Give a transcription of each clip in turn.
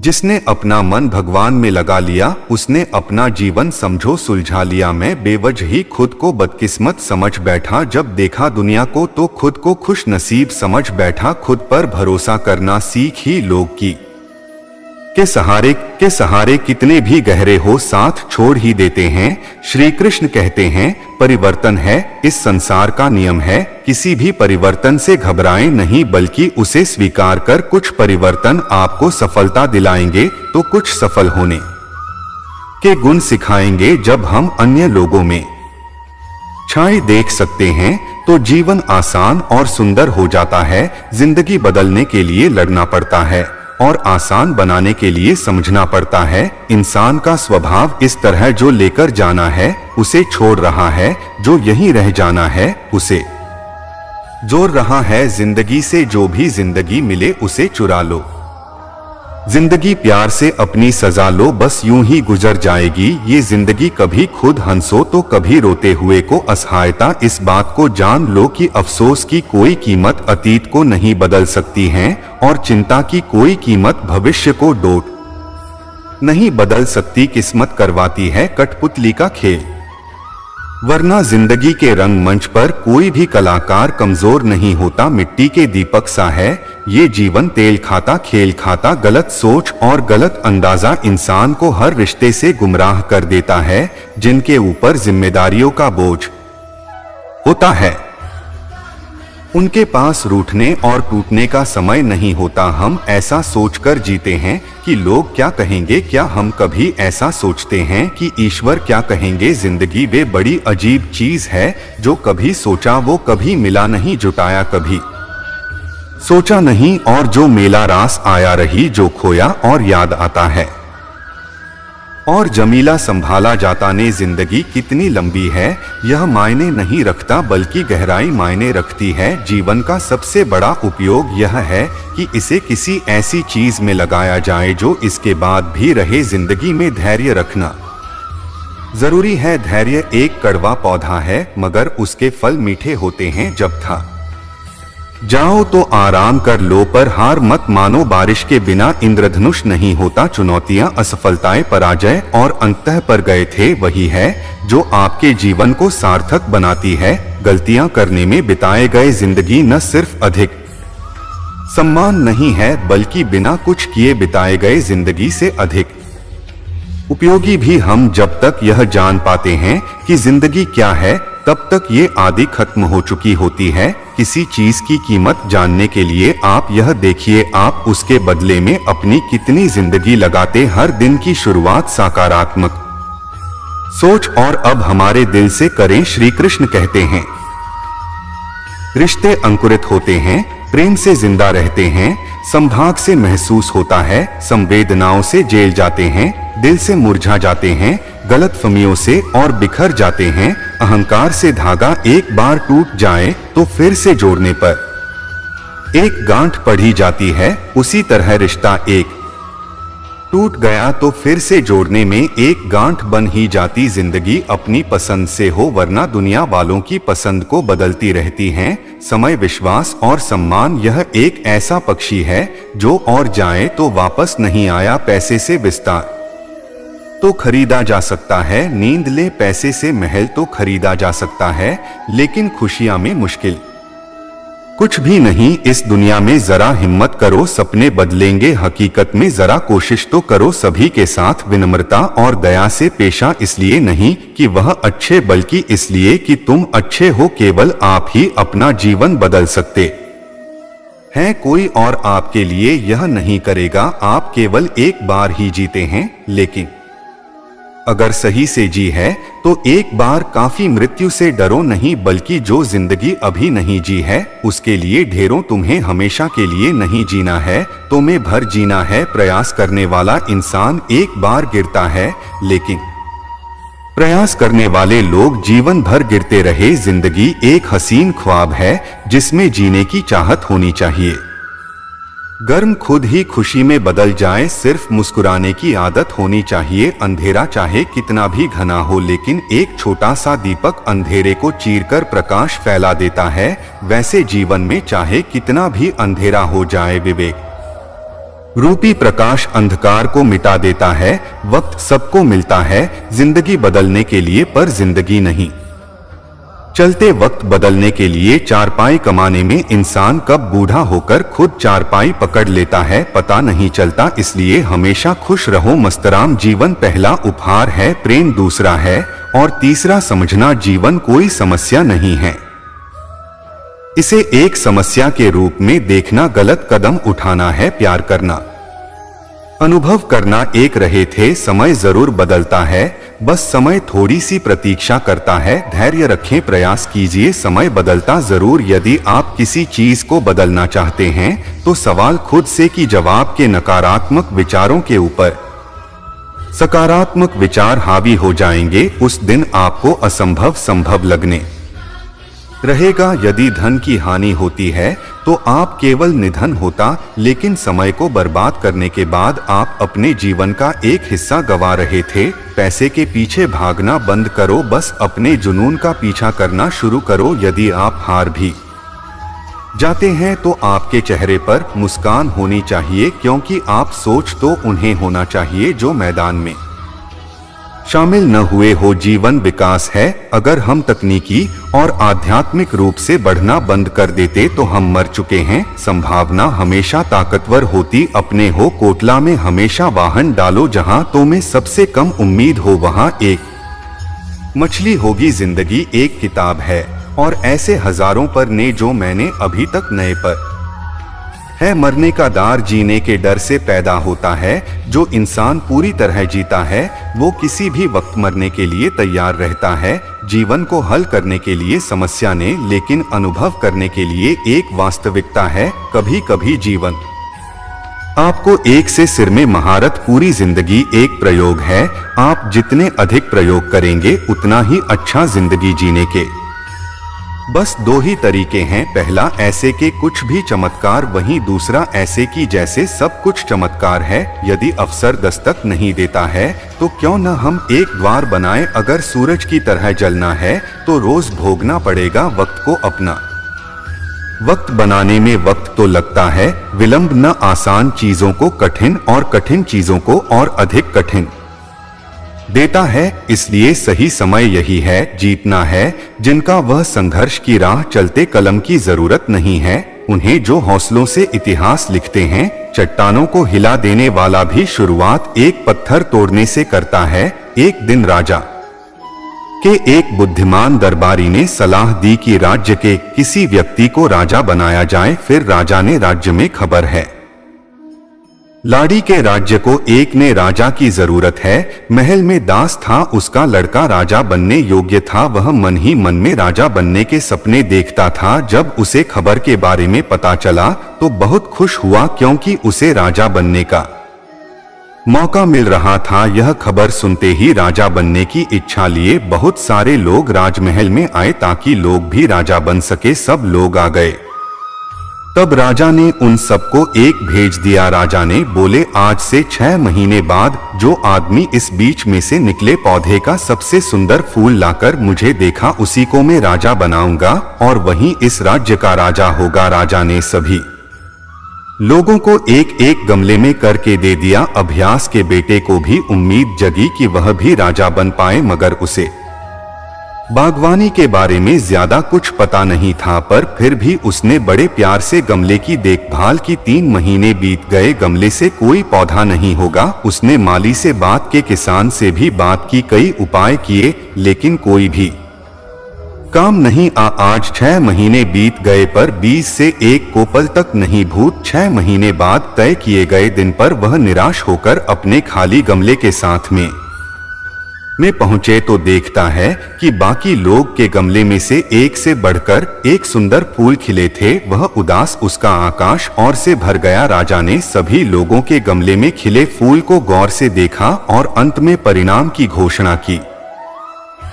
जिसने अपना मन भगवान में लगा लिया उसने अपना जीवन समझो सुलझा लिया। मैं बेवजह ही खुद को बदकिस्मत समझ बैठा, जब देखा दुनिया को तो खुद को खुश नसीब समझ बैठा। खुद पर भरोसा करना सीख ही लोग की के सहारे कितने भी गहरे हो साथ छोड़ ही देते हैं। श्री कृष्ण कहते हैं परिवर्तन है इस संसार का नियम है, किसी भी परिवर्तन से घबराएं नहीं बल्कि उसे स्वीकार कर कुछ परिवर्तन आपको सफलता दिलाएंगे तो कुछ सफल होने के गुण सिखाएंगे। जब हम अन्य लोगों में छाई देख सकते हैं तो जीवन आसान और सुंदर हो जाता है। जिंदगी बदलने के लिए लड़ना पड़ता है और आसान बनाने के लिए समझना पड़ता है। इंसान का स्वभाव इस तरह जो लेकर जाना है उसे छोड़ रहा है, जो यहीं रह जाना है उसे जोड़ रहा है। जिंदगी से जो भी जिंदगी मिले उसे चुरा लो, जिंदगी प्यार से अपनी सजा लो, बस यूं ही गुजर जाएगी ये जिंदगी। कभी खुद हंसो तो कभी रोते हुए को असहायता। इस बात को जान लो कि अफसोस की कोई कीमत अतीत को नहीं बदल सकती है और चिंता की कोई कीमत भविष्य को डोट नहीं बदल सकती। किस्मत करवाती है कठपुतली का खेल, वरना जिंदगी के रंगमंच पर कोई भी कलाकार कमजोर नहीं होता। मिट्टी के दीपक सा है ये जीवन, तेल खाता खेल खाता। गलत सोच और गलत अंदाजा इंसान को हर रिश्ते से गुमराह कर देता है। जिनके ऊपर जिम्मेदारियों का बोझ होता है उनके पास रूठने और टूटने का समय नहीं होता। हम ऐसा सोचकर जीते हैं कि लोग क्या कहेंगे, क्या हम कभी ऐसा सोचते हैं कि ईश्वर क्या कहेंगे। जिंदगी वे बड़ी अजीब चीज है, जो कभी सोचा वो कभी मिला नहीं, जुटाया कभी सोचा नहीं और जो मेला रास आया रही, जो खोया और याद आता है और जमीला संभाला जाता ने। जिंदगी कितनी लंबी है यह मायने नहीं रखता बल्कि गहराई मायने रखती है। जीवन का सबसे बड़ा उपयोग यह है कि इसे किसी ऐसी चीज में लगाया जाए जो इसके बाद भी रहे। जिंदगी में धैर्य रखना जरूरी है। धैर्य एक कड़वा पौधा है मगर उसके फल मीठे होते हैं। जब था जाओ तो आराम कर लो पर हार मत मानो, बारिश के बिना इंद्रधनुष नहीं होता। चुनौतियां असफलताएं पराजय और अंततः पर गए थे वही है जो आपके जीवन को सार्थक बनाती है। गलतियां करने में बिताए गए जिंदगी न सिर्फ अधिक सम्मान नहीं है बल्कि बिना कुछ किए बिताए गए जिंदगी से अधिक उपयोगी भी। हम जब तक यह जान पाते हैं कि जिंदगी क्या है तब तक ये आदि खत्म हो चुकी होती है। किसी चीज की कीमत जानने के लिए आप यह देखिए आप उसके बदले में अपनी कितनी जिंदगी लगाते। हर दिन की शुरुआत सकारात्मक सोच और अब हमारे दिल से करें। श्री कृष्ण कहते हैं रिश्ते अंकुरित होते हैं, प्रेम से जिंदा रहते हैं, संभाग से महसूस होता है, संवेदनाओं से जेल जाते हैं, दिल से मुरझा जाते हैं, गलतफहमियों से और बिखर जाते हैं। अहंकार से धागा एक बार टूट जाए तो फिर से जोड़ने पर एक गांठ पड़ी जाती है, उसी तरह रिश्ता एक टूट गया तो फिर से जोड़ने में एक गांठ बन ही जाती। जिंदगी अपनी पसंद से हो वरना दुनिया वालों की पसंद को बदलती रहती हैं। समय, विश्वास और सम्मान यह एक ऐसा पक्षी है जो और जाए तो वापस नहीं आया। पैसे से विस्तार तो खरीदा जा सकता है, नींद ले पैसे से महल तो खरीदा जा सकता है, लेकिन खुशियां में मुश्किल कुछ भी नहीं इस दुनिया में। जरा हिम्मत करो, सपने बदलेंगे हकीकत में, जरा कोशिश तो करो। सभी के साथ विनम्रता और दया से पेशा, इसलिए नहीं कि वह अच्छे बल्कि इसलिए कि तुम अच्छे हो। केवल आप ही अपना जीवन बदल सकते हैं, कोई और आपके लिए यह नहीं करेगा। आप केवल एक बार ही जीते हैं, लेकिन अगर सही से जी है तो एक बार काफी। मृत्यु से डरो नहीं बल्कि जो जिंदगी अभी नहीं जी है उसके लिए ढेरों। तुम्हें हमेशा के लिए नहीं जीना है, तुम्हें भर जीना है। प्रयास करने वाला इंसान एक बार गिरता है, लेकिन प्रयास करने वाले लोग जीवन भर गिरते रहे। जिंदगी एक हसीन ख्वाब है जिसमें जीने की चाहत होनी चाहिए। गर्म खुद ही खुशी में बदल जाए, सिर्फ मुस्कुराने की आदत होनी चाहिए। अंधेरा चाहे कितना भी घना हो, लेकिन एक छोटा सा दीपक अंधेरे को चीरकर प्रकाश फैला देता है। वैसे जीवन में चाहे कितना भी अंधेरा हो जाए, विवेक रूपी प्रकाश अंधकार को मिटा देता है। वक्त सबको मिलता है जिंदगी बदलने के लिए, पर जिंदगी नहीं। चलते वक्त बदलने के लिए चारपाई कमाने में इंसान कब बूढ़ा होकर खुद चारपाई पकड़ लेता है पता नहीं चलता। इसलिए हमेशा खुश रहो। मस्तराम जीवन पहला उपहार है, प्रेम दूसरा है, और तीसरा समझना जीवन कोई समस्या नहीं है। इसे एक समस्या के रूप में देखना गलत कदम उठाना है। प्यार करना, अनुभव करना एक रहे थे। समय जरूर बदलता है, बस समय थोड़ी सी प्रतीक्षा करता है। धैर्य रखें, प्रयास कीजिए, समय बदलता जरूर। यदि आप किसी चीज को बदलना चाहते हैं तो सवाल खुद से कि जवाब के नकारात्मक विचारों के ऊपर सकारात्मक विचार हावी हो जाएंगे। उस दिन आपको असंभव संभव लगने रहेगा। यदि धन की हानि होती है तो आप केवल निधन होता, लेकिन समय को बर्बाद करने के बाद आप अपने जीवन का एक हिस्सा गंवा रहे थे। पैसे के पीछे भागना बंद करो, बस अपने जुनून का पीछा करना शुरू करो। यदि आप हार भी जाते हैं तो आपके चेहरे पर मुस्कान होनी चाहिए, क्योंकि आप सोच तो उन्हें होना चाहिए जो मैदान में शामिल न हुए हो। जीवन विकास है। अगर हम तकनीकी और आध्यात्मिक रूप से बढ़ना बंद कर देते तो हम मर चुके हैं। संभावना हमेशा ताकतवर होती अपने हो। कोटला में हमेशा वाहन डालो जहां तो में सबसे कम उम्मीद हो वहां एक मछली होगी। जिंदगी एक किताब है और ऐसे हजारों पर ने जो मैंने अभी तक नए पर है। मरने का डर जीने के डर से पैदा होता है। जो इंसान पूरी तरह जीता है वो किसी भी वक्त मरने के लिए तैयार रहता है। जीवन को हल करने के लिए समस्या ने, लेकिन अनुभव करने के लिए एक वास्तविकता है। कभी कभी जीवन आपको एक से सिर में महारत। पूरी जिंदगी एक प्रयोग है। आप जितने अधिक प्रयोग करेंगे उतना ही अच्छा जिंदगी जीने के बस दो ही तरीके हैं। पहला ऐसे के कुछ भी चमत्कार, वहीं दूसरा ऐसे की जैसे सब कुछ चमत्कार है। यदि अवसर दस्तक नहीं देता है तो क्यों न हम एक द्वार बनाएं। अगर सूरज की तरह जलना है तो रोज भोगना पड़ेगा वक्त को। अपना वक्त बनाने में वक्त तो लगता है, विलंब न आसान चीजों को कठिन और कठिन चीजों को और अधिक कठिन देता है। इसलिए सही समय यही है, जीतना है। जिनका वह संघर्ष की राह चलते कलम की जरूरत नहीं है, उन्हें जो हौसलों से इतिहास लिखते हैं। चट्टानों को हिला देने वाला भी शुरुआत एक पत्थर तोड़ने से करता है। एक दिन राजा के एक बुद्धिमान दरबारी ने सलाह दी कि राज्य के किसी व्यक्ति को राजा बनाया जाए। फिर राजा ने राज्य में खबर है लाड़ी के राज्य को एक ने राजा की जरूरत है। महल में दास था, उसका लड़का राजा बनने योग्य था। वह मन ही मन में राजा बनने के सपने देखता था। जब उसे खबर के बारे में पता चला तो बहुत खुश हुआ, क्योंकि उसे राजा बनने का मौका मिल रहा था। यह खबर सुनते ही राजा बनने की इच्छा लिए बहुत सारे लोग राजमहल में आए ताकि लोग भी राजा बन सके। सब लोग आ गए। तब राजा ने उन सबको एक भेज दिया। राजा ने बोले, आज से 6 महीने बाद जो आदमी इस बीच में से निकले पौधे का सबसे सुंदर फूल लाकर मुझे देखा, उसी को मैं राजा बनाऊंगा और वहीं इस राज्य का राजा होगा। राजा ने सभी लोगों को एक एक गमले में करके दे दिया। अभ्यास के बेटे को भी उम्मीद जगी कि वह भी राजा बन पाए, मगर उसे बागवानी के बारे में ज्यादा कुछ पता नहीं था। पर फिर भी उसने बड़े प्यार से गमले की देखभाल की। 3 महीने बीत गए, गमले से कोई पौधा नहीं होगा। उसने माली से बात के, किसान से भी बात की, कई उपाय किए, लेकिन कोई भी काम नहीं। आज 6 महीने बीत गए पर बीज से एक कोपल तक नहीं भूत। 6 महीने बाद तय किए गए दिन पर वह निराश होकर अपने खाली गमले के साथ में पहुंचे तो देखता है कि बाकी लोग के गमले में से एक से बढ़कर एक सुंदर फूल खिले थे। वह उदास, उसका आकाश और से भर गया। राजा ने सभी लोगों के गमले में खिले फूल को गौर से देखा और अंत में परिणाम की घोषणा की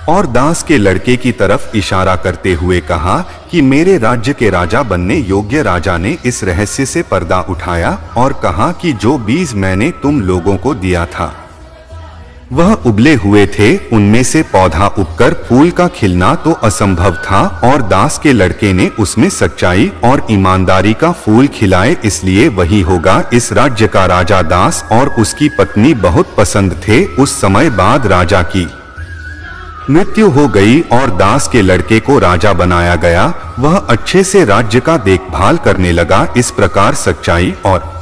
और दास के लड़के की तरफ इशारा करते हुए कहा कि मेरे राज्य के राजा बनने योग्य। राजा ने इस रहस्य से पर्दा उठाया और कहा कि जो बीज मैंने तुम लोगों को दिया था वह उबले हुए थे, उनमें से पौधा उगकर फूल का खिलना तो असंभव था, और दास के लड़के ने उसमें सच्चाई और ईमानदारी का फूल खिलाए, इसलिए वही होगा। इस राज्य का राजा दास और उसकी पत्नी बहुत पसंद थे। उस समय बाद राजा की मृत्यु हो गई और दास के लड़के को राजा बनाया गया। वह अच्छे से राज्य का देखभाल करने लगा। इस प्रकार सच्चाई और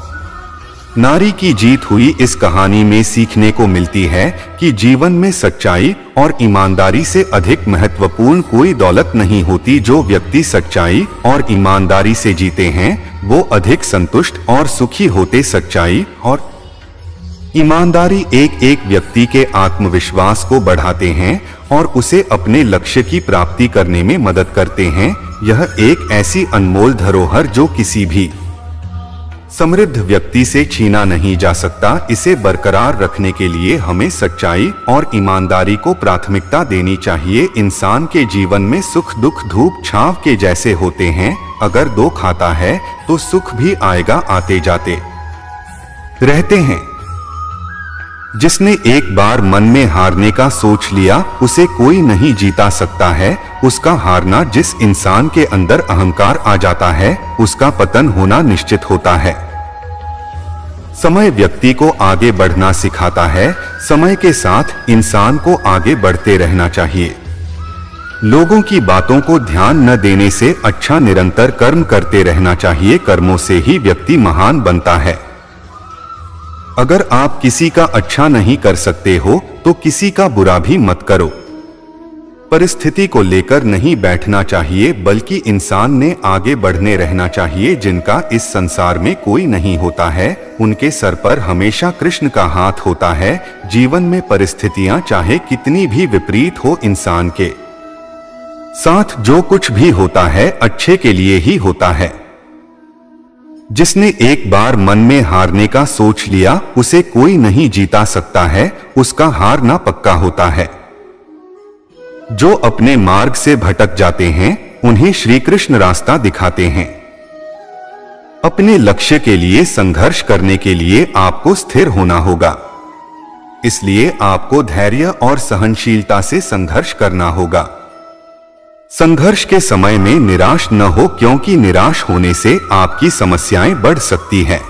नारी की जीत हुई। इस कहानी में सीखने को मिलती है कि जीवन में सच्चाई और ईमानदारी से अधिक महत्वपूर्ण कोई दौलत नहीं होती। जो व्यक्ति सच्चाई और ईमानदारी से जीते हैं वो अधिक संतुष्ट और सुखी होते। सच्चाई और ईमानदारी एक एक व्यक्ति के आत्मविश्वास को बढ़ाते हैं और उसे अपने लक्ष्य की प्राप्ति करने में मदद करते हैं। यह एक ऐसी अनमोल धरोहर जो किसी भी समृद्ध व्यक्ति से छीना नहीं जा सकता। इसे बरकरार रखने के लिए हमें सच्चाई और ईमानदारी को प्राथमिकता देनी चाहिए। इंसान के जीवन में सुख दुख धूप छांव के जैसे होते हैं। अगर दो खाता है तो सुख भी आएगा, आते जाते रहते हैं। जिसने एक बार मन में हारने का सोच लिया उसे कोई नहीं जीता सकता है। उसका हारना, जिस इंसान के अंदर अहंकार आ जाता है उसका पतन होना निश्चित होता है। समय व्यक्ति को आगे बढ़ना सिखाता है। समय के साथ इंसान को आगे बढ़ते रहना चाहिए। लोगों की बातों को ध्यान न देने से अच्छा निरंतर कर्म करते रहना चाहिए। कर्मों से ही व्यक्ति महान बनता है। अगर आप किसी का अच्छा नहीं कर सकते हो तो किसी का बुरा भी मत करो। परिस्थिति को लेकर नहीं बैठना चाहिए बल्कि इंसान ने आगे बढ़ने रहना चाहिए। जिनका इस संसार में कोई नहीं होता है उनके सर पर हमेशा कृष्ण का हाथ होता है। जीवन में परिस्थितियां चाहे कितनी भी विपरीत हो, इंसान के साथ जो कुछ भी होता है अच्छे के लिए ही होता है। जिसने एक बार मन में हारने का सोच लिया उसे कोई नहीं जीता सकता है। उसका हारना पक्का होता है। जो अपने मार्ग से भटक जाते हैं उन्हें श्री कृष्ण रास्ता दिखाते हैं। अपने लक्ष्य के लिए संघर्ष करने के लिए आपको स्थिर होना होगा। इसलिए आपको धैर्य और सहनशीलता से संघर्ष करना होगा। संघर्ष के समय में निराश न हो, क्योंकि निराश होने से आपकी समस्याएं बढ़ सकती हैं।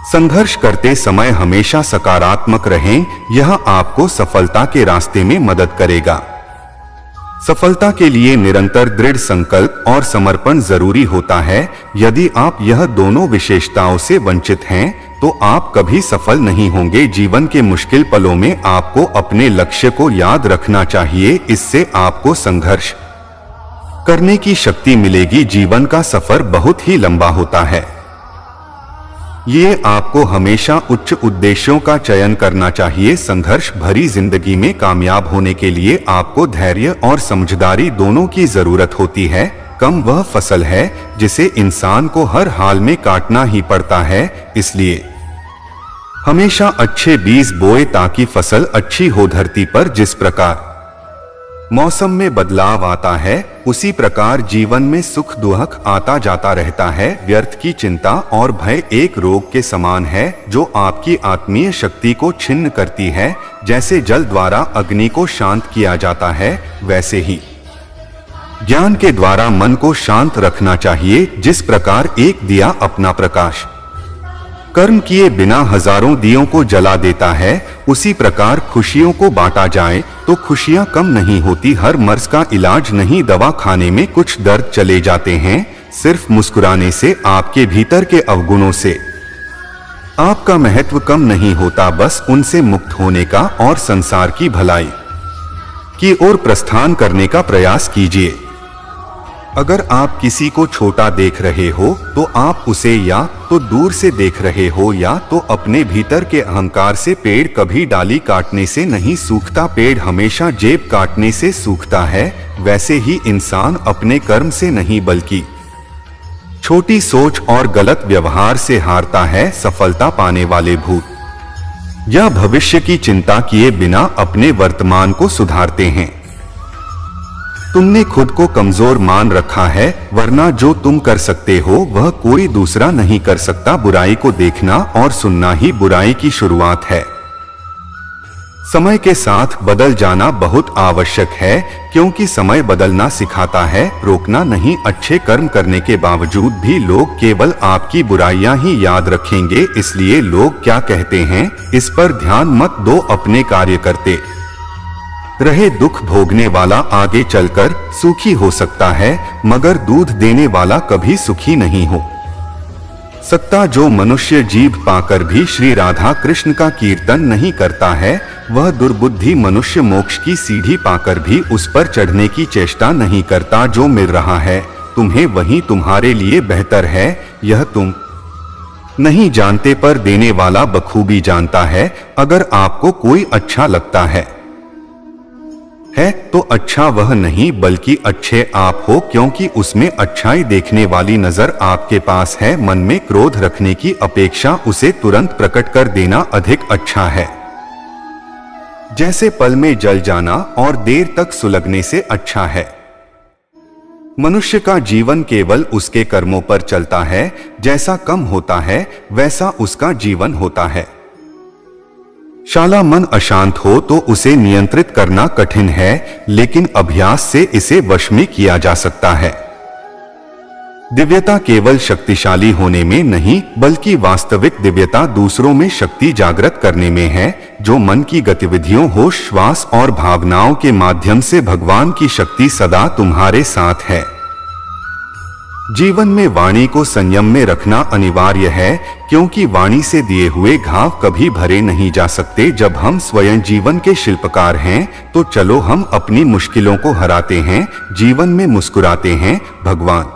संघर्ष करते समय हमेशा सकारात्मक रहें, यह आपको सफलता के रास्ते में मदद करेगा। सफलता के लिए निरंतर दृढ़ संकल्प और समर्पण जरूरी होता है। यदि आप यह दोनों विशेषताओं से वंचित हैं तो आप कभी सफल नहीं होंगे। जीवन के मुश्किल पलों में आपको अपने लक्ष्य को याद रखना चाहिए। इससे आपको संघर्ष करने की शक्ति मिलेगी। जीवन का सफर बहुत ही लंबा होता है। ये आपको हमेशा उच्च उद्देश्यों का चयन करना चाहिए। संघर्ष भरी जिंदगी में कामयाब होने के लिए आपको धैर्य और समझदारी दोनों की जरूरत होती है। कम वह फसल है जिसे इंसान को हर हाल में काटना ही पड़ता है। इसलिए हमेशा अच्छे बीज बोए ताकि फसल अच्छी हो। धरती पर जिस प्रकार मौसम में बदलाव आता है उसी प्रकार जीवन में सुख दुख आता जाता रहता है। व्यर्थ की चिंता और भय एक रोग के समान है जो आपकी आत्मीय शक्ति को छिन्न करती है। जैसे जल द्वारा अग्नि को शांत किया जाता है वैसे ही ज्ञान के द्वारा मन को शांत रखना चाहिए। जिस प्रकार एक दिया अपना प्रकाश कर्म किए बिना हजारों दियों को जला देता है उसी प्रकार खुशियों को बांटा जाए तो खुशियां कम नहीं होती। हर मर्ज का इलाज नहीं, दवा खाने में कुछ दर्द चले जाते हैं। सिर्फ मुस्कुराने से आपके भीतर के अवगुणों से आपका महत्व कम नहीं होता। बस उनसे मुक्त होने का और संसार की भलाई की ओर प्रस्थान करने का प्रयास कीजिए। अगर आप किसी को छोटा देख रहे हो तो आप उसे या तो दूर से देख रहे हो या तो अपने भीतर के अहंकार से। पेड़ कभी डाली काटने से नहीं सूखता, पेड़ हमेशा जेब काटने से सूखता है। वैसे ही इंसान अपने कर्म से नहीं बल्कि छोटी सोच और गलत व्यवहार से हारता है। सफलता पाने वाले भूत या भविष्य की चिंता किए बिना अपने वर्तमान को सुधारते हैं। तुमने खुद को कमजोर मान रखा है, वरना जो तुम कर सकते हो वह कोई दूसरा नहीं कर सकता। बुराई को देखना और सुनना ही बुराई की शुरुआत है। समय के साथ बदल जाना बहुत आवश्यक है, क्योंकि समय बदलना सिखाता है, रोकना नहीं। अच्छे कर्म करने के बावजूद भी लोग केवल आपकी बुराइयां ही याद रखेंगे, इसलिए लोग क्या कहते हैं इस पर ध्यान मत दो। अपने कार्य करते रहे। दुख भोगने वाला आगे चलकर सुखी हो सकता है, मगर दूध देने वाला कभी सुखी नहीं हो सकता। जो मनुष्य जीभ पाकर भी श्री राधा कृष्ण का कीर्तन नहीं करता है, वह दुर्बुद्धि मनुष्य मोक्ष की सीढ़ी पाकर भी उस पर चढ़ने की चेष्टा नहीं करता। जो मिल रहा है तुम्हें वही तुम्हारे लिए बेहतर है, यह तुम नहीं जानते, पर देने वाला बखूबी जानता है। अगर आपको कोई अच्छा लगता है तो अच्छा वह नहीं बल्कि अच्छे आप हो, क्योंकि उसमें अच्छाई देखने वाली नजर आपके पास है। मन में क्रोध रखने की अपेक्षा उसे तुरंत प्रकट कर देना अधिक अच्छा है। जैसे पल में जल जाना और देर तक सुलगने से अच्छा है। मनुष्य का जीवन केवल उसके कर्मों पर चलता है। जैसा कम होता है वैसा उसका जीवन होता है। शाला मन अशांत हो तो उसे नियंत्रित करना कठिन है, लेकिन अभ्यास से इसे वश में किया जा सकता है। दिव्यता केवल शक्तिशाली होने में नहीं, बल्कि वास्तविक दिव्यता दूसरों में शक्ति जागृत करने में है। जो मन की गतिविधियों, होश, श्वास और भावनाओं के माध्यम से भगवान की शक्ति सदा तुम्हारे साथ है। जीवन में वाणी को संयम में रखना अनिवार्य है, क्योंकि वाणी से दिए हुए घाव कभी भरे नहीं जा सकते। जब हम स्वयं जीवन के शिल्पकार हैं, तो चलो हम अपनी मुश्किलों को हराते हैं, जीवन में मुस्कुराते हैं। भगवान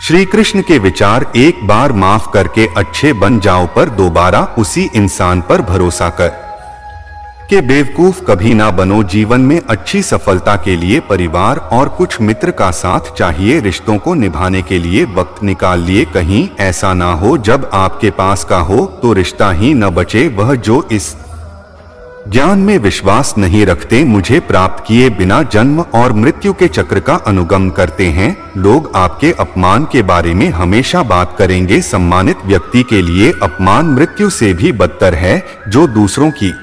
श्री कृष्ण के विचार, एक बार माफ करके अच्छे बन जाओ, पर दोबारा उसी इंसान पर भरोसा कर के बेवकूफ कभी ना बनो। जीवन में अच्छी सफलता के लिए परिवार और कुछ मित्र का साथ चाहिए। रिश्तों को निभाने के लिए वक्त निकाल लिए। कहीं ऐसा ना हो जब आपके पास का हो तो रिश्ता ही न बचे। वह जो इस ज्ञान में विश्वास नहीं रखते, मुझे प्राप्त किए बिना जन्म और मृत्यु के चक्र का अनुगमन करते हैं। लोग आपके अपमान के बारे में हमेशा बात करेंगे। सम्मानित व्यक्ति के लिए अपमान मृत्यु से भी बदतर है। जो दूसरों की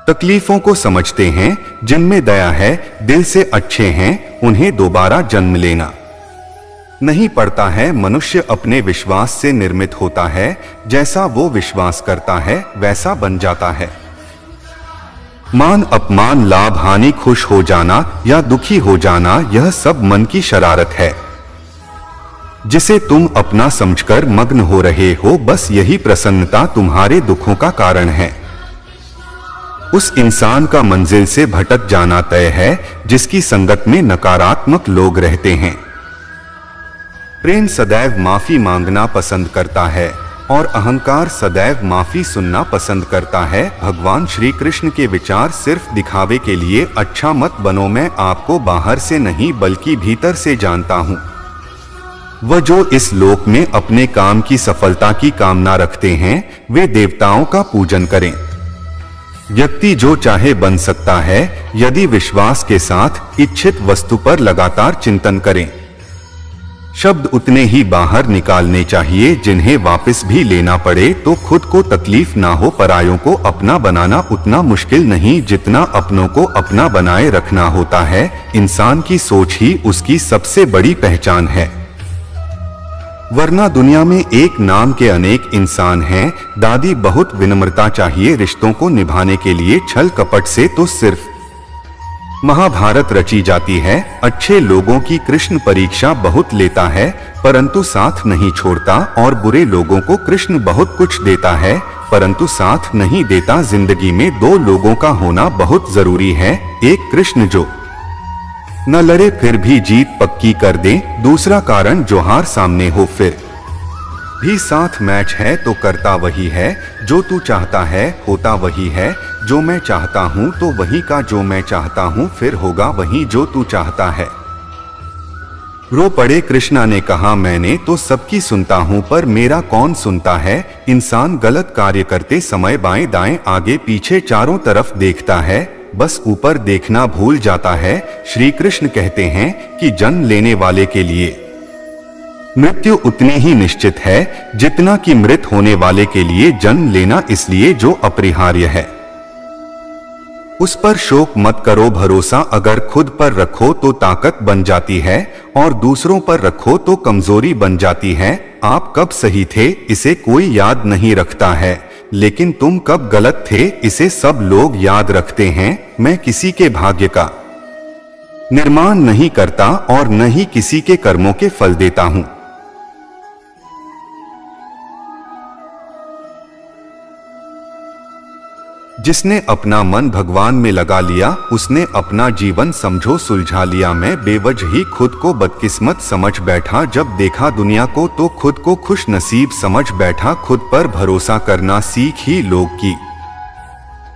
तकलीफों को समझते हैं, जिनमें दया है, दिल से अच्छे हैं, उन्हें दोबारा जन्म लेना नहीं पड़ता है। मनुष्य अपने विश्वास से निर्मित होता है। जैसा वो विश्वास करता है वैसा बन जाता है। मान अपमान, लाभ हानि, खुश हो जाना या दुखी हो जाना, यह सब मन की शरारत है, जिसे तुम अपना समझकर मग्न हो रहे हो। बस यही प्रसन्नता तुम्हारे दुखों का कारण है। उस इंसान का मंजिल से भटक जाना तय है जिसकी संगत में नकारात्मक लोग रहते हैं। प्रेम सदैव माफी मांगना पसंद करता है और अहंकार सदैव माफी सुनना पसंद करता है। भगवान श्री कृष्ण के विचार, सिर्फ दिखावे के लिए अच्छा मत बनो। मैं आपको बाहर से नहीं बल्कि भीतर से जानता हूँ। वह जो इस लोक में अपने काम की सफलता की कामना रखते हैं, वे देवताओं का पूजन करें। व्यक्ति जो चाहे बन सकता है, यदि विश्वास के साथ इच्छित वस्तु पर लगातार चिंतन करें। शब्द उतने ही बाहर निकालने चाहिए जिन्हें वापस भी लेना पड़े तो खुद को तकलीफ ना हो। परायों को अपना बनाना उतना मुश्किल नहीं जितना अपनों को अपना बनाए रखना होता है। इंसान की सोच ही उसकी सबसे बड़ी पहचान है, वरना दुनिया में एक नाम के अनेक इंसान हैं। दादी, बहुत विनम्रता चाहिए रिश्तों को निभाने के लिए। छल कपट से तो सिर्फ महाभारत रची जाती है। अच्छे लोगों की कृष्ण परीक्षा बहुत लेता है, परंतु साथ नहीं छोड़ता, और बुरे लोगों को कृष्ण बहुत कुछ देता है, परंतु साथ नहीं देता। जिंदगी में दो लोगों का होना बहुत जरूरी है। एक कृष्ण जो न लड़े फिर भी जीत पक्की कर दे, दूसरा कारण जो हार सामने हो फिर भी साथ। मैच है तो करता वही है, जो तू चाहता है होता वही है। जो मैं चाहता हूँ तो वही का जो मैं चाहता हूँ फिर होगा वही जो तू चाहता है। रो पड़े कृष्णा ने कहा, मैंने तो सबकी सुनता हूँ पर मेरा कौन सुनता है। इंसान गलत कार्य करते समय बाएं दाएं आगे पीछे चारों तरफ देखता है, बस ऊपर देखना भूल जाता है। श्री कृष्ण कहते हैं कि जन्म लेने वाले के लिए मृत्यु उतनी ही निश्चित है जितना कि मृत होने वाले के लिए जन्म लेना, इसलिए जो अपरिहार्य है उस पर शोक मत करो, भरोसा अगर खुद पर रखो तो ताकत बन जाती है और दूसरों पर रखो तो कमजोरी बन जाती है। आप कब सही थे इसे कोई याद नहीं रखता है, लेकिन तुम कब गलत थे इसे सब लोग याद रखते हैं। मैं किसी के भाग्य का निर्माण नहीं करता और न ही किसी के कर्मों के फल देता हूं। जिसने अपना मन भगवान में लगा लिया उसने अपना जीवन समझो सुलझा लिया। मैं बेवजह ही खुद को बदकिस्मत समझ बैठा, जब देखा दुनिया को तो खुद को खुश नसीब समझ बैठा। खुद पर भरोसा करना सीख ही लोग की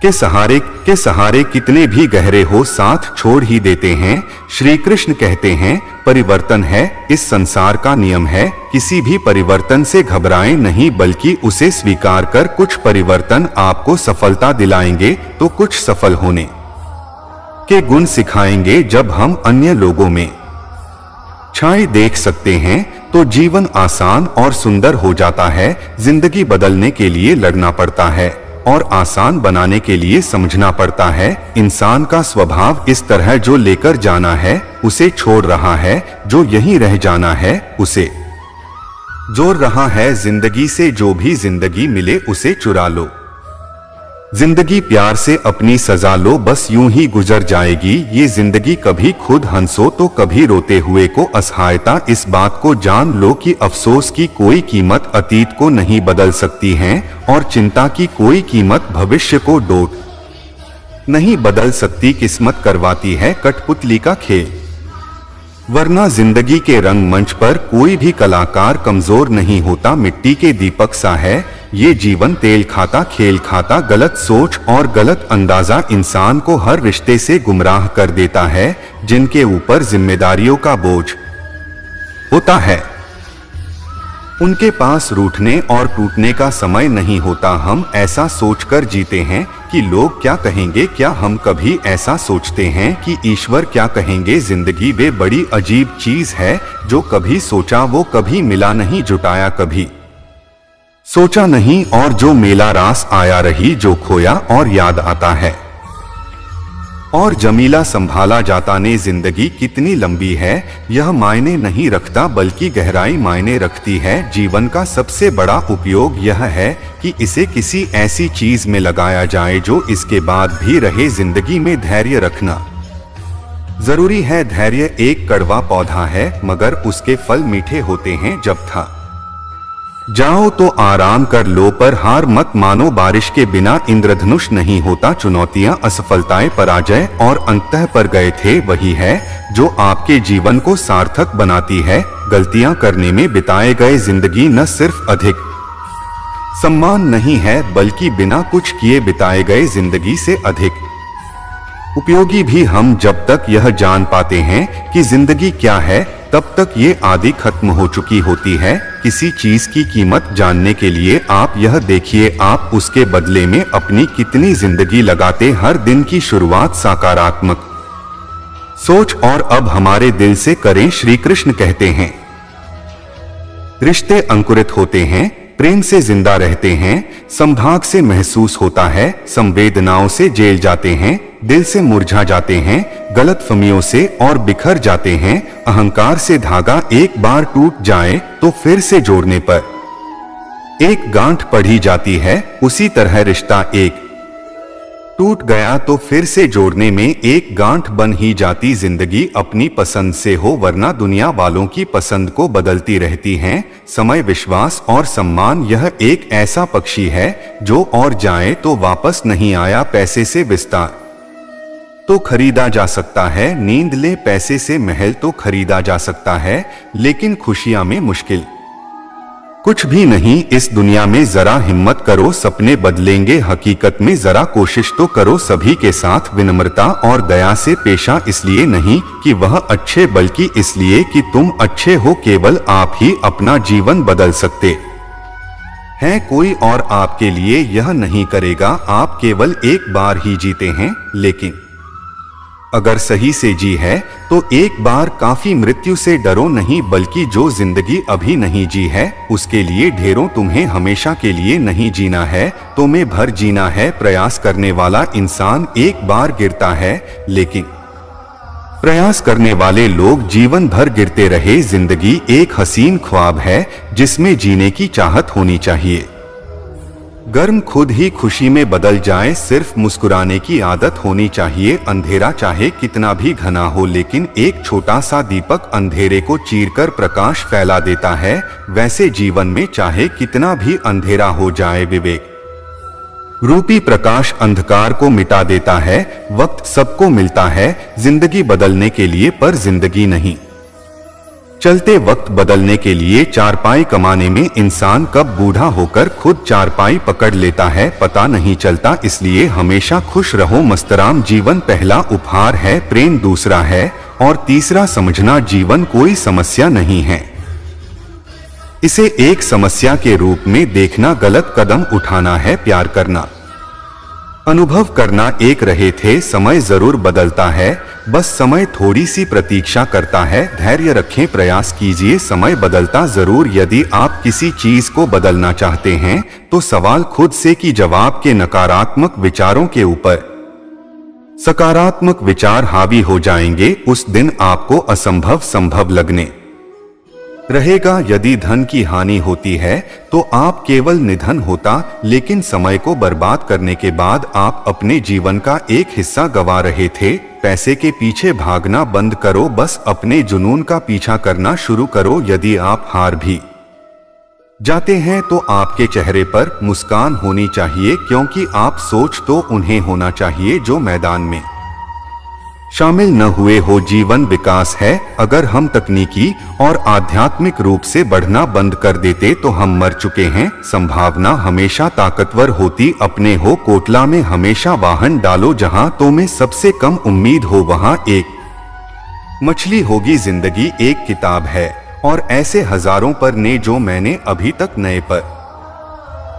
के सहारे कितने भी गहरे हो साथ छोड़ ही देते हैं। श्री कृष्ण कहते हैं परिवर्तन है इस संसार का नियम है, किसी भी परिवर्तन से घबराएं नहीं बल्कि उसे स्वीकार कर। कुछ परिवर्तन आपको सफलता दिलाएंगे तो कुछ सफल होने के गुण सिखाएंगे। जब हम अन्य लोगों में छाई देख सकते हैं तो जीवन आसान और सुंदर हो जाता है। जिंदगी बदलने के लिए लड़ना पड़ता है और आसान बनाने के लिए समझना पड़ता है। इंसान का स्वभाव इस तरह, जो लेकर जाना है उसे छोड़ रहा है, जो यहीं रह जाना है उसे जोड़ रहा है। जिंदगी से जो भी जिंदगी मिले उसे चुरा लो, जिंदगी प्यार से अपनी सजा लो, बस यूं ही गुजर जाएगी ये जिंदगी। कभी खुद हंसो तो कभी रोते हुए को असहायता। इस बात को जान लो कि अफसोस की कोई कीमत अतीत को नहीं बदल सकती है और चिंता की कोई कीमत भविष्य को डोट नहीं बदल सकती। किस्मत करवाती है कठपुतली का खेल, वरना जिंदगी के रंगमंच पर कोई भी कलाकार कमजोर नहीं होता। मिट्टी के दीपक सा है ये जीवन, तेल खाता खेल खाता। गलत सोच और गलत अंदाजा इंसान को हर रिश्ते से गुमराह कर देता है। जिनके ऊपर जिम्मेदारियों का बोझ होता है उनके पास रूठने और टूटने का समय नहीं होता। हम ऐसा सोचकर जीते हैं कि लोग क्या कहेंगे, क्या हम कभी ऐसा सोचते हैं कि ईश्वर क्या कहेंगे। जिंदगी वे बड़ी अजीब चीज है, जो कभी सोचा वो कभी मिला नहीं, जुटाया कभी सोचा नहीं और जो मेला रास आया रही, जो खोया और याद आता है और जमीला संभाला जाता ने। जिंदगी कितनी लंबी है यह मायने नहीं रखता बल्कि गहराई मायने रखती है। जीवन का सबसे बड़ा उपयोग यह है कि इसे किसी ऐसी चीज में लगाया जाए जो इसके बाद भी रहे। जिंदगी में धैर्य रखना जरूरी है। धैर्य एक कड़वा पौधा है मगर उसके फल मीठे होते हैं। जब था जाओ तो आराम कर लो पर हार मत मानो। बारिश के बिना इंद्रधनुष नहीं होता। चुनौतियां, असफलताएं, पराजय और अंतः पर गए थे वही है जो आपके जीवन को सार्थक बनाती है। गलतियां करने में बिताए गए जिंदगी न सिर्फ अधिक सम्मान नहीं है बल्कि बिना कुछ किए बिताए गए जिंदगी से अधिक उपयोगी भी। हम जब तक यह जान पाते हैं कि जिंदगी क्या है तब तक ये आदि खत्म हो चुकी होती है। किसी चीज की कीमत जानने के लिए आप यह देखिए आप उसके बदले में अपनी कितनी जिंदगी लगाते। हर दिन की शुरुआत सकारात्मक सोच और अब हमारे दिल से करें। श्री कृष्ण कहते हैं रिश्ते अंकुरित होते हैं, प्रेम से जिंदा रहते हैं, संभाग से महसूस होता है, संवेदनाओं से जेल जाते हैं, दिल से मुरझा जाते हैं, गलतफहमियों से और बिखर जाते हैं। अहंकार से धागा एक बार टूट जाए तो फिर से जोड़ने पर एक गांठ पड़ी जाती है। उसी तरह रिश्ता एक टूट गया तो फिर से जोड़ने में एक गांठ बन ही जाती। जिंदगी अपनी पसंद से हो वरना दुनिया वालों की पसंद को बदलती रहती हैं। समय, विश्वास और सम्मान यह एक ऐसा पक्षी है जो और जाए तो वापस नहीं आया। पैसे से विस्तार तो खरीदा जा सकता है, नींद ले पैसे से महल तो खरीदा जा सकता है, लेकिन खुशियां में मुश्किल कुछ भी नहीं इस दुनिया में। जरा हिम्मत करो, सपने बदलेंगे हकीकत में। जरा कोशिश तो करो, सभी के साथ विनम्रता और दया से पेशा। इसलिए नहीं कि वह अच्छे बल्कि इसलिए कि तुम अच्छे हो। केवल आप ही अपना जीवन बदल सकते हैं, कोई और आपके लिए यह नहीं करेगा। आप केवल एक बार ही जीते हैं, लेकिन अगर सही से जी है तो एक बार काफी। मृत्यु से डरो नहीं, बल्कि जो जिंदगी अभी नहीं जी है उसके लिए ढेरों। तुम्हें हमेशा के लिए नहीं जीना है, तुम्हें भर जीना है। प्रयास करने वाला इंसान एक बार गिरता है, लेकिन प्रयास करने वाले लोग जीवन भर गिरते रहे। जिंदगी एक हसीन ख्वाब है जिसमें जीने की चाहत होनी चाहिए। गर्म खुद ही खुशी में बदल जाए, सिर्फ मुस्कुराने की आदत होनी चाहिए। अंधेरा चाहे कितना भी घना हो, लेकिन एक छोटा सा दीपक अंधेरे को चीरकर प्रकाश फैला देता है। वैसे जीवन में चाहे कितना भी अंधेरा हो जाए, विवेक रूपी प्रकाश अंधकार को मिटा देता है। वक्त सबको मिलता है जिंदगी बदलने के लिए, पर जिंदगी नहीं चलते वक्त बदलने के लिए। चारपाई कमाने में इंसान कब बूढ़ा होकर खुद चारपाई पकड़ लेता है पता नहीं चलता। इसलिए हमेशा खुश रहो। मस्तराम जीवन पहला उपहार है, प्रेम दूसरा है, और तीसरा समझना जीवन कोई समस्या नहीं है। इसे एक समस्या के रूप में देखना गलत कदम उठाना है। प्यार करना, अनुभव करना एक रहे थे। समय जरूर बदलता है, बस समय थोड़ी सी प्रतीक्षा करता है। धैर्य रखें, प्रयास कीजिए, समय बदलता जरूर। यदि आप किसी चीज को बदलना चाहते हैं तो सवाल खुद से कि जवाब के नकारात्मक विचारों के ऊपर सकारात्मक विचार हावी हो जाएंगे। उस दिन आपको असंभव संभव लगने रहेगा। यदि धन की हानि होती है तो आप केवल निधन होता, लेकिन समय को बर्बाद करने के बाद आप अपने जीवन का एक हिस्सा गंवा रहे थे। पैसे के पीछे भागना बंद करो, बस अपने जुनून का पीछा करना शुरू करो। यदि आप हार भी जाते हैं तो आपके चेहरे पर मुस्कान होनी चाहिए, क्योंकि आप सोच तो उन्हें होना चाहिए जो मैदान में शामिल न हुए हो। जीवन विकास है। अगर हम तकनीकी और आध्यात्मिक रूप से बढ़ना बंद कर देते तो हम मर चुके हैं। संभावना हमेशा ताकतवर होती अपने हो। कोटला में हमेशा वाहन डालो जहां तो में सबसे कम उम्मीद हो, वहां एक मछली होगी। जिंदगी एक किताब है और ऐसे हजारों पर ने जो मैंने अभी तक नए पर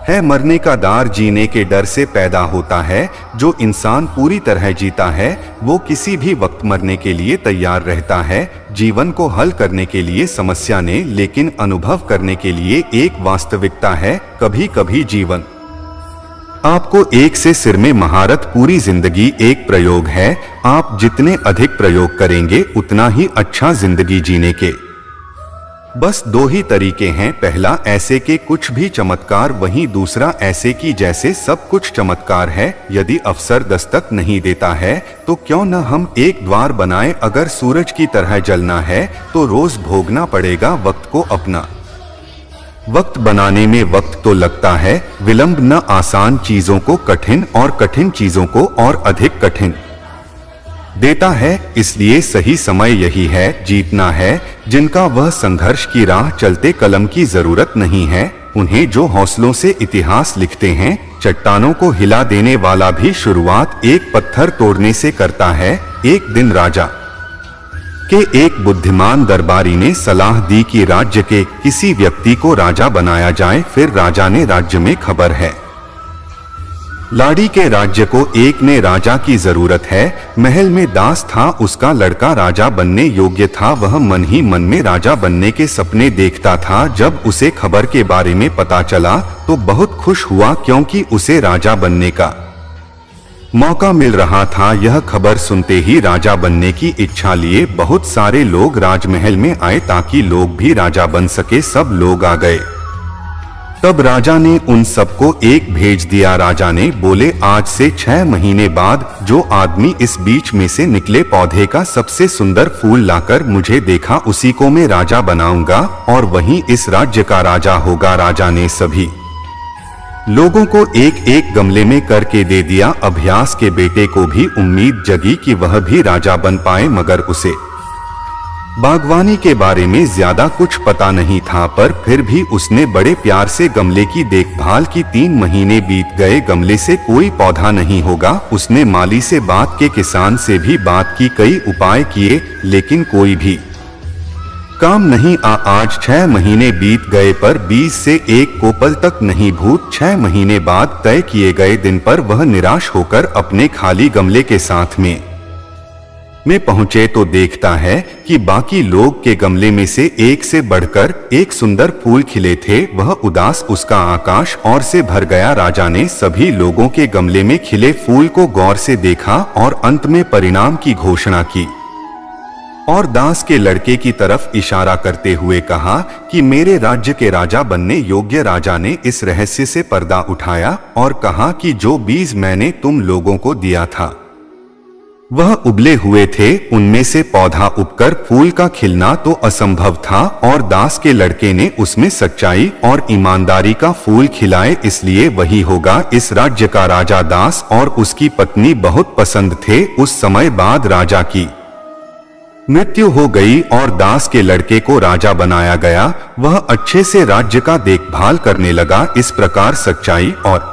है। मरने का डर जीने के डर से पैदा होता है। जो इंसान पूरी तरह जीता है वो किसी भी वक्त मरने के लिए तैयार रहता है। जीवन को हल करने के लिए समस्या ने, लेकिन अनुभव करने के लिए एक वास्तविकता है। कभी कभी जीवन आपको एक से सिर में महारत। पूरी जिंदगी एक प्रयोग है। आप जितने अधिक प्रयोग करेंगे उतना ही अच्छा जिंदगी जीने के बस दो ही तरीके हैं। पहला ऐसे के कुछ भी चमत्कार, वहीं दूसरा ऐसे की जैसे सब कुछ चमत्कार है। यदि अवसर दस्तक नहीं देता है तो क्यों न हम एक द्वार बनाएं। अगर सूरज की तरह जलना है तो रोज भोगना पड़ेगा वक्त को। अपना वक्त बनाने में वक्त तो लगता है, विलंब न आसान चीजों को कठिन और कठिन चीजों को और अधिक कठिन देता है। इसलिए सही समय यही है, जीतना है। जिनका वह संघर्ष की राह चलते कलम की जरूरत नहीं है, उन्हें जो हौसलों से इतिहास लिखते हैं। चट्टानों को हिला देने वाला भी शुरुआत एक पत्थर तोड़ने से करता है। एक दिन राजा के एक बुद्धिमान दरबारी ने सलाह दी कि राज्य के किसी व्यक्ति को राजा बनाया जाए। फिर राजा ने राज्य में खबर है लाड़ी के राज्य को एक ने राजा की जरूरत है। महल में दास था, उसका लड़का राजा बनने योग्य था। वह मन ही मन में राजा बनने के सपने देखता था। जब उसे खबर के बारे में पता चला तो बहुत खुश हुआ, क्योंकि उसे राजा बनने का मौका मिल रहा था। यह खबर सुनते ही राजा बनने की इच्छा लिए बहुत सारे लोग राजमहल में आए ताकि लोग भी राजा बन सके। सब लोग आ गए। तब राजा ने उन सबको एक भेज दिया। राजा ने बोले, आज से 6 महीने बाद जो आदमी इस बीच में से निकले पौधे का सबसे सुंदर फूल लाकर मुझे देखा, उसी को मैं राजा बनाऊंगा और वहीं इस राज्य का राजा होगा। राजा ने सभी लोगों को एक एक गमले में करके दे दिया। अभ्यास के बेटे को भी उम्मीद जगी कि वह भी राजा बन पाए, मगर उसे बागवानी के बारे में ज्यादा कुछ पता नहीं था। पर फिर भी उसने बड़े प्यार से गमले की देखभाल की। 3 महीने बीत गए, गमले से कोई पौधा नहीं होगा। उसने माली से बात के, किसान से भी बात की, कई उपाय किए, लेकिन कोई भी काम नहीं। आज 6 महीने बीत गए पर बीज से एक कोपल तक नहीं भूत। 6 महीने बाद तय किए गए दिन पर वह निराश होकर अपने खाली गमले के साथ में में पहुंचे तो देखता है कि बाकी लोग के गमले में से एक से बढ़कर एक सुंदर फूल खिले थे। वह उदास उसका आकाश और से भर गया। राजा ने सभी लोगों के गमले में खिले फूल को गौर से देखा और अंत में परिणाम की घोषणा की और दास के लड़के की तरफ इशारा करते हुए कहा कि मेरे राज्य के राजा बनने योग्य। राजा ने इस रहस्य से पर्दा उठाया और कहा कि जो बीज मैंने तुम लोगों को दिया था वह उबले हुए थे, उनमें से पौधा उगकर फूल का खिलना तो असंभव था और दास के लड़के ने उसमें सच्चाई और ईमानदारी का फूल खिलाए, इसलिए वही होगा। इस राज्य का राजा दास और उसकी पत्नी बहुत पसंद थे। उस समय बाद राजा की मृत्यु हो गई और दास के लड़के को राजा बनाया गया। वह अच्छे से राज्य का देखभाल करने लगा। इस प्रकार सच्चाई और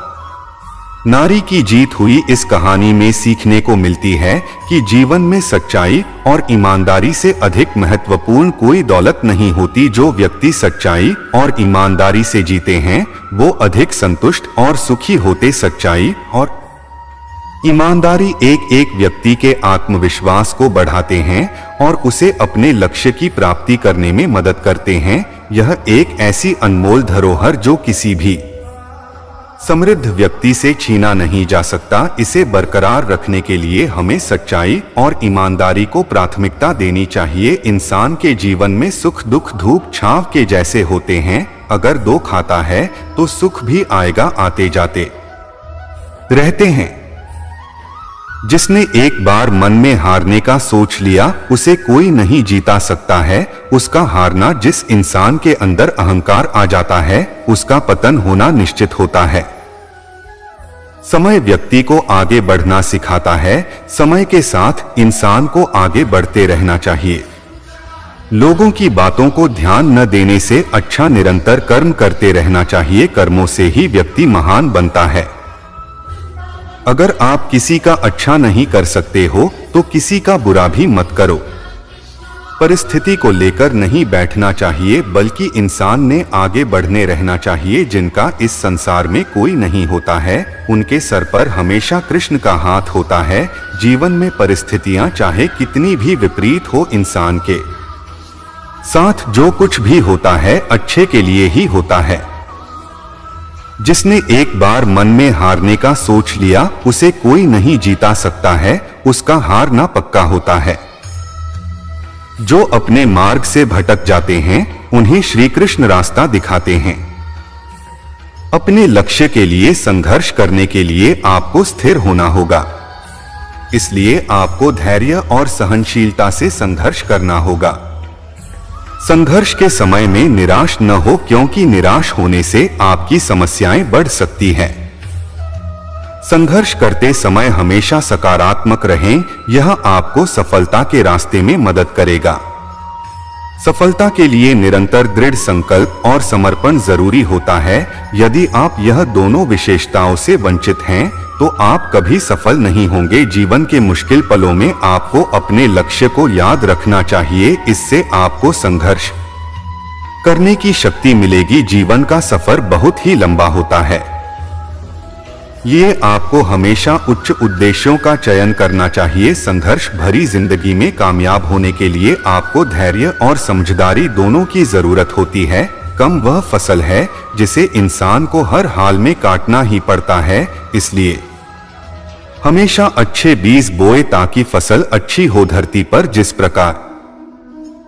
नारी की जीत हुई। इस कहानी में सीखने को मिलती है कि जीवन में सच्चाई और ईमानदारी से अधिक महत्वपूर्ण कोई दौलत नहीं होती। जो व्यक्ति सच्चाई और ईमानदारी से जीते हैं वो अधिक संतुष्ट और सुखी होते। सच्चाई और ईमानदारी एक एक व्यक्ति के आत्मविश्वास को बढ़ाते हैं और उसे अपने लक्ष्य की प्राप्ति करने में मदद करते हैं। यह एक ऐसी अनमोल धरोहर जो किसी भी समृद्ध व्यक्ति से छीना नहीं जा सकता। इसे बरकरार रखने के लिए हमें सच्चाई और ईमानदारी को प्राथमिकता देनी चाहिए। इंसान के जीवन में सुख दुख धूप छांव के जैसे होते हैं। अगर दो खाता है तो सुख भी आएगा, आते जाते रहते हैं। जिसने एक बार मन में हारने का सोच लिया उसे कोई नहीं जीता सकता है। उसका हारना, जिस इंसान के अंदर अहंकार आ जाता है उसका पतन होना निश्चित होता है। समय व्यक्ति को आगे बढ़ना सिखाता है। समय के साथ इंसान को आगे बढ़ते रहना चाहिए। लोगों की बातों को ध्यान न देने से अच्छा निरंतर कर्म करते रहना चाहिए। कर्मों से ही व्यक्ति महान बनता है। अगर आप किसी का अच्छा नहीं कर सकते हो तो किसी का बुरा भी मत करो। परिस्थिति को लेकर नहीं बैठना चाहिए बल्कि इंसान ने आगे बढ़ने रहना चाहिए। जिनका इस संसार में कोई नहीं होता है उनके सर पर हमेशा कृष्ण का हाथ होता है। जीवन में परिस्थितियां चाहे कितनी भी विपरीत हो, इंसान के साथ जो कुछ भी होता है अच्छे के लिए ही होता है। जिसने एक बार मन में हारने का सोच लिया उसे कोई नहीं जीता सकता है। उसका हारना पक्का होता है। जो अपने मार्ग से भटक जाते हैं उन्हें श्री कृष्ण रास्ता दिखाते हैं। अपने लक्ष्य के लिए संघर्ष करने के लिए आपको स्थिर होना होगा। इसलिए आपको धैर्य और सहनशीलता से संघर्ष करना होगा। संघर्ष के समय में निराश न हो, क्योंकि निराश होने से आपकी समस्याएं बढ़ सकती हैं। संघर्ष करते समय हमेशा सकारात्मक रहें, यह आपको सफलता के रास्ते में मदद करेगा। सफलता के लिए निरंतर दृढ़ संकल्प और समर्पण जरूरी होता है। यदि आप यह दोनों विशेषताओं से वंचित हैं तो आप कभी सफल नहीं होंगे। जीवन के मुश्किल पलों में आपको अपने लक्ष्य को याद रखना चाहिए। इससे आपको संघर्ष करने की शक्ति मिलेगी। जीवन का सफर बहुत ही लंबा होता है। ये आपको हमेशा उच्च उद्देश्यों का चयन करना चाहिए। संघर्ष भरी जिंदगी में कामयाब होने के लिए आपको धैर्य और समझदारी दोनों की जरूरत होती है। कम वह फसल है जिसे इंसान को हर हाल में काटना ही पड़ता है। इसलिए हमेशा अच्छे बीज बोए ताकि फसल अच्छी हो। धरती पर जिस प्रकार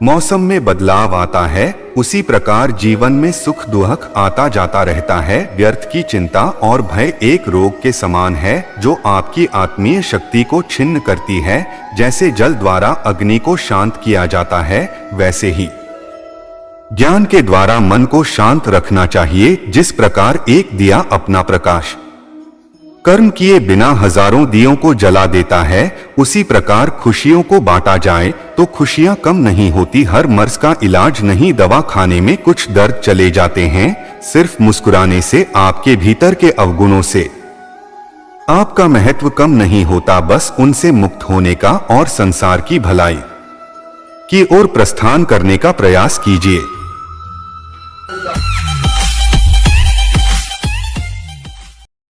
मौसम में बदलाव आता है उसी प्रकार जीवन में सुख दुख आता जाता रहता है। व्यर्थ की चिंता और भय एक रोग के समान है जो आपकी आत्मीय शक्ति को छिन्न करती है। जैसे जल द्वारा अग्नि को शांत किया जाता है वैसे ही ज्ञान के द्वारा मन को शांत रखना चाहिए। जिस प्रकार एक दिया अपना प्रकाश कर्म किए बिना हजारों दियों को जला देता है, उसी प्रकार खुशियों को बांटा जाए तो खुशियां कम नहीं होती। हर मर्ज का इलाज नहीं, दवा खाने में कुछ दर्द चले जाते हैं। सिर्फ मुस्कुराने से आपके भीतर के अवगुणों से आपका महत्व कम नहीं होता। बस उनसे मुक्त होने का और संसार की भलाई की ओर प्रस्थान करने का प्रयास कीजिए।